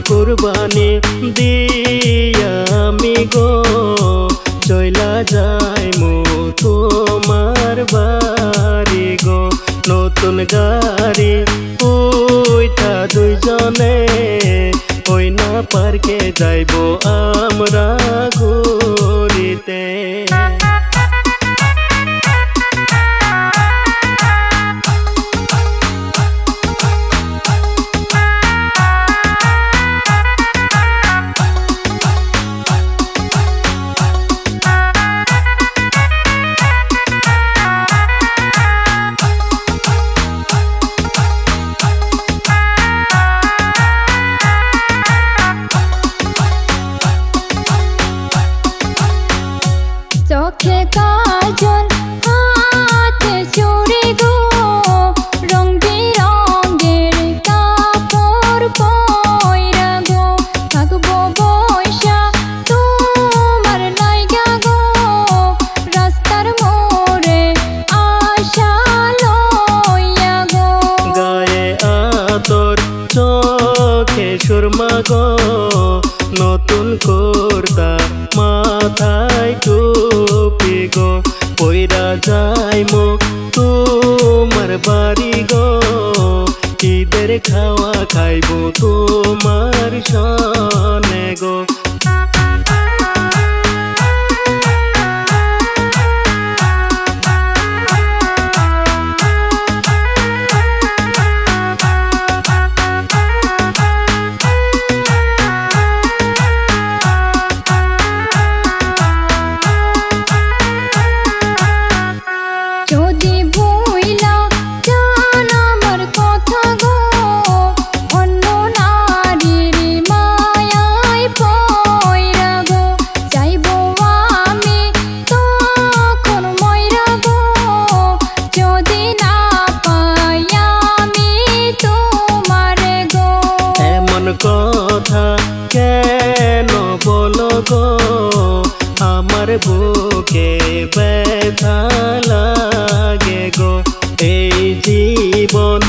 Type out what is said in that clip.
কুরবানি দিয়া আমি গো চইলা যাইমু তোমার বাড়ি গো। নতুন গাড়ি উইঠা দুইজনে ওই না পার্কে যাইব আমরা ঘুরিতে। চোখে কাজল হাতে চুড়ি গো রং বেরঙের কাপড় পয়রা গো থাকবো বৈশা তোমার লাইগা গো রাস্তার মোড়ে আশা লইয়া গো। গায়ে আতর চোখে সুরমা গো নতুন কুর্তা মাথায় টুপি গো পইরা যাইমু তোমার বাড়ি গো। ঈদের খাওয়া খাইব তোমার সনে গো। যদি ভুইলা জান আমার কথা গো অন্য নারীর মায়ায় পয়রা গো যাইব আমি তখন ময়রা গো যদি না পাই আমি তোমারে গো। এমন কথা কেন বলো গো আমার বুকে ব্যথা লাগে গো। এই জীবন